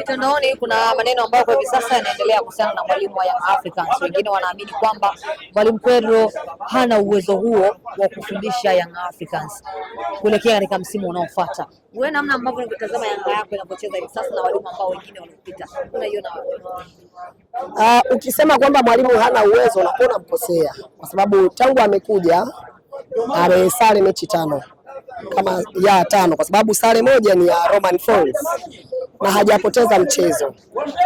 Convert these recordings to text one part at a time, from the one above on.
Mitandaoni kuna maneno ambayo kwa hivi sasa yanaendelea kuhusiana na mwalimu wa Young Africans. Wengine wanaamini kwamba mwalimu Pedro hana uwezo huo wa kufundisha Young Africans kuelekea katika msimu unaofuata. Wewe namna ambavyo unatazama Yanga yako inapocheza hivi sasa na walimu ambao wengine waliopita, unaiona wapi? Ukisema kwamba mwalimu hana uwezo unakuwa mkosea, kwa sababu tangu amekuja amesare mechi 5 kama ya 5, kwa sababu sare moja ni ya Roman Falls na hajapoteza mchezo.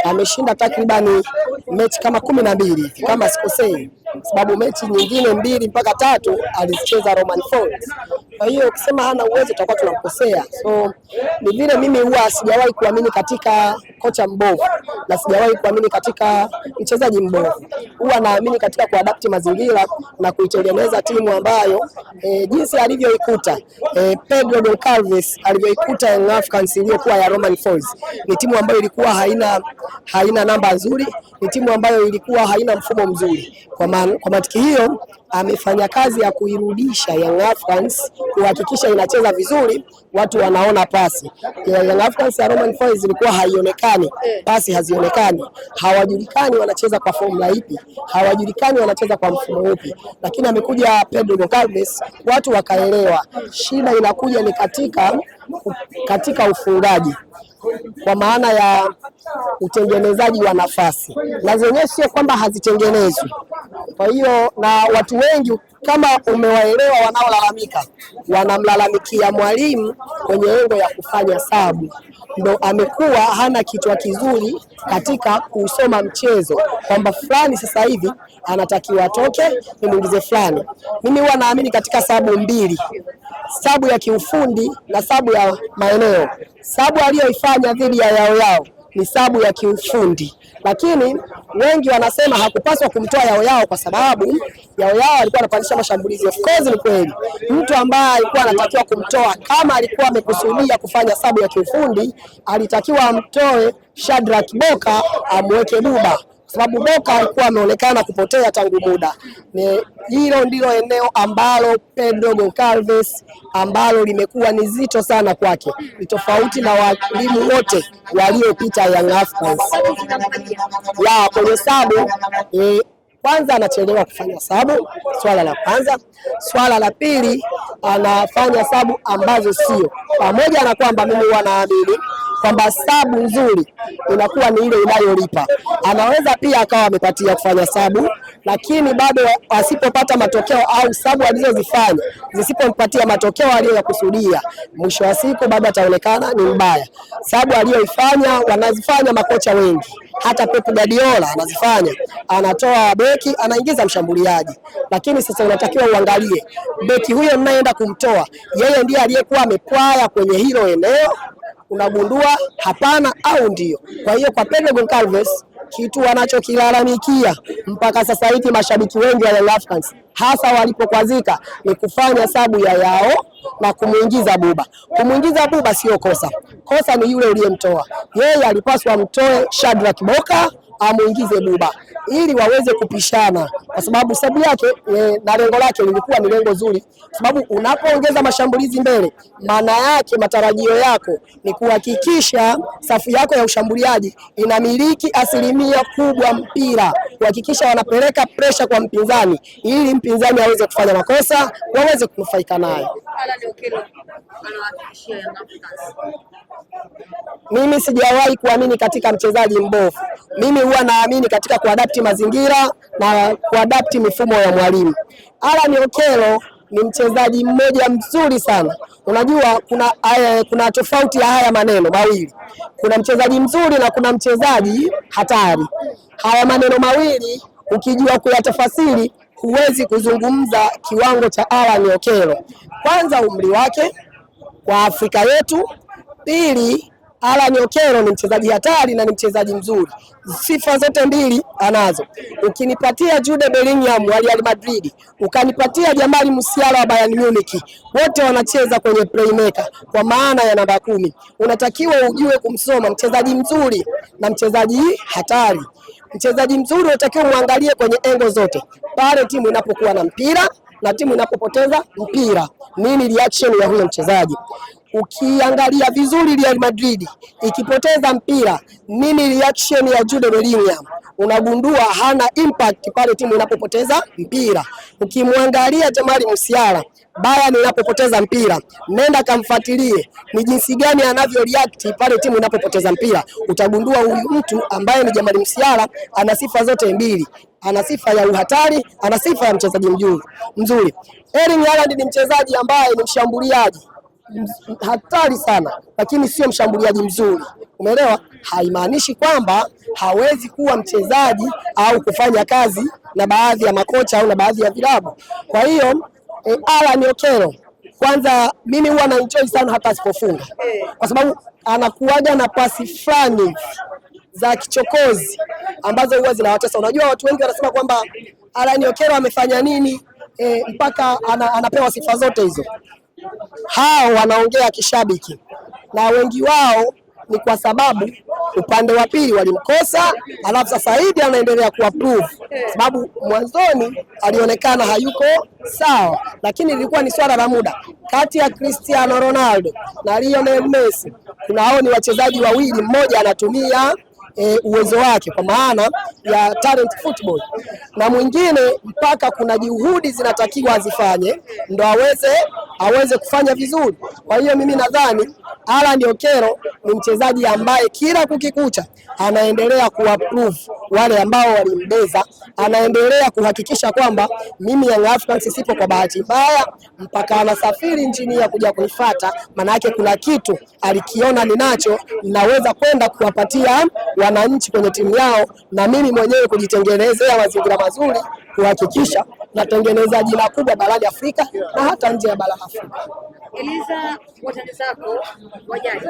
Ameshinda takribani mechi kama 12 kama sikosei, sababu mechi nyingine 2 mpaka 3 alicheza Roman Falls. Kwa hiyo ukisema hana uwezo tutakuwa tunamkosea. So ni vile mimi huwa sijawahi kuamini katika kocha mbovu na sijawahi kuamini katika mchezaji mbovu. Huwa naamini katika kuadapti mazingira na kuitengeneza timu ambayo jinsi alivyoikuta Pedro Goncalves alivyoikuta Young Africans iliyokuwa ya Roman Falls. Ni timu ambayo ilikuwa haina namba nzuri, ni timu ambayo ilikuwa haina mfumo mzuri. Kwa mantiki hiyo amefanya kazi ya kuirudisha Young Africans, kuhakikisha inacheza vizuri, watu wanaona pasi. Young Africans ya Roman Falls ilikuwa haionekani, pasi hazionekani, hawajulikani wanacheza kwa formula ipi, hawajulikani wanacheza kwa mfumo upi. Lakini amekuja Pedro Goncalves, watu wakaelewa shida inakuja ni katika ufungaji, kwa maana ya utengenezaji wa nafasi, na zenyewe sio kwamba hazitengenezwi. Kwa hiyo na watu wengi kama umewaelewa wanaolalamika, wanamlalamikia mwalimu kwenye lengo ya kufanya sabu. Ndo amekuwa hana kichwa kizuri katika kusoma mchezo, kwamba fulani sasa hivi anatakiwa atoke nimuingize fulani. Mimi huwa naamini katika sabu mbili, sabu ya kiufundi na sabu ya maeneo. Sabu aliyoifanya dhidi ya Yao ni sabu ya kiufundi, lakini wengi wanasema hakupaswa kumtoa Yao kwa sababu Yao alikuwa anapandisha mashambulizi. Of course ni kweli, mtu ambaye alikuwa anatakiwa kumtoa kama alikuwa amekusudia kufanya sabu ya kiufundi, alitakiwa amtoe Shadrack Boka amweke Buba, sababu Boka alikuwa ameonekana kupotea tangu muda. Hilo ndilo eneo ambalo Pedro Goncalves ambalo limekuwa ni zito sana kwake, ni tofauti na walimu wote waliopita Young Africans. Kwenye sabu kwanza anachelewa kufanya sabu, swala la kwanza. Swala la pili, anafanya sabu ambazo sio, pamoja na kwamba mimi wanaamini kwamba sabu nzuri inakuwa ni ile inayolipa. Anaweza pia akawa amepatia kufanya sabu, lakini bado asipopata matokeo au sabu alizozifanya zisipompatia matokeo aliyokusudia, mwisho wa siku bado ataonekana ni mbaya. Sabu aliyoifanya wanazifanya makocha wengi, hata Pep Guardiola anazifanya, anatoa beki anaingiza mshambuliaji. Lakini sasa unatakiwa uangalie beki huyo mnaenda kumtoa, yeye ndiye aliyekuwa amepwaya kwenye hilo eneo, unagundua hapana au ndio. Kwa hiyo kwa Pedro Goncalves, kitu wanachokilalamikia mpaka sasa hivi mashabiki wengi wa Young Africans, hasa walipokwazika, ni kufanya sabu ya Yao na kumuingiza Buba. Kumuingiza Buba sio kosa, kosa ni yule uliyemtoa. Yeye alipaswa mtoe Shadrack Boka amuingize Buba ili waweze kupishana, kwa sababu sababu yake na lengo lake lilikuwa ni lengo zuri, sababu unapoongeza mashambulizi mbele, maana yake matarajio yako ni kuhakikisha safu yako ya ushambuliaji inamiliki 100% kubwa mpira, kuhakikisha wanapeleka pressure kwa mpinzani ili mpinzani aweze kufanya makosa, waweze kunufaika nayo. Mimi sijawahi kuamini katika mchezaji mbovu. Mimi huwa naamini katika kuadapti mazingira na kuadapti mifumo ya mwalimu. Alan Okello ni mchezaji mmoja mzuri sana. Unajua kuna tofauti ya haya maneno mawili. Kuna mchezaji mzuri na kuna mchezaji hatari. Haya maneno mawili ukijua kuyatafasiri huwezi kuzungumza kiwango cha Alan Okello. Kwanza umri wake kwa Afrika yetu, pili Alan Okello ni mchezaji hatari na ni mchezaji mzuri. Sifa zote mbili anazo. Ukinipatia Jude Bellingham wa Real Madrid, ukanipatia Jamal Musiala wa Bayern Munich, wote wanacheza kwenye playmaker kwa maana ya namba 10. Unatakiwa ujue kumsoma mchezaji mzuri na mchezaji hatari. Mchezaji mzuri unatakiwa muangalie kwenye engo zote. Pale timu inapokuwa na mpira na timu inapopoteza mpira, nini reaction ya huyo mchezaji. Ukiangalia vizuri Real Madrid ikipoteza mpira, nini reaction ya Jude Bellingham? Unagundua hana impact pale timu inapopoteza mpira. Ukimwangalia Jamal Musiala, Bayern inapopoteza mpira, nenda kamfuatilie ni jinsi gani anavyo react pale timu inapopoteza mpira. Utagundua huyu mtu ambaye ni Jamal Musiala ana sifa zote mbili. Ana sifa ya uhatari, ana sifa ya mchezaji mzuri. Erling Haaland ni mchezaji ambaye ni mshambuliaji hatari sana, lakini sio mshambuliaji mzuri. Umeelewa? Haimaanishi kwamba hawezi kuwa mchezaji au kufanya kazi na baadhi ya makocha au na baadhi ya vilabu. Kwa hiyo Alan Okello, kwanza mimi huwa na enjoy sana hata asipofunga, kwa sababu anakuaga na pasi fulani za kichokozi ambazo huwa zinawatesa. Unajua watu wengi wanasema kwamba Alan Okello amefanya nini mpaka anapewa sifa zote hizo. Hao wanaongea kishabiki, na wengi wao ni kwa sababu upande wa pili walimkosa, alafu sasa hivi anaendelea kuapprove, sababu mwanzoni alionekana hayuko sawa, lakini ilikuwa ni swala la muda. Kati ya Cristiano Ronaldo na Lionel Messi, tunao ni wachezaji wawili, mmoja anatumia uwezo wake kwa maana ya talent football, na mwingine mpaka kuna juhudi zinatakiwa azifanye ndo aweze kufanya vizuri. Kwa hiyo mimi nadhani Alan Okello ni mchezaji ambaye kila kukikucha anaendelea kuapprove wale ambao walimbeza, anaendelea kuhakikisha kwamba mimi Young Africans sipo kwa bahati mbaya, mpaka anasafiri nchini ya kuja kunifuata. Maana yake kuna kitu alikiona ninacho, naweza kwenda kuwapatia wananchi kwenye timu yao, na mimi mwenyewe kujitengenezea mazingira mazuri, kuhakikisha natengeneza jina kubwa barani Afrika na hata nje ya bara Afrika. Eliza, watani zako wajaji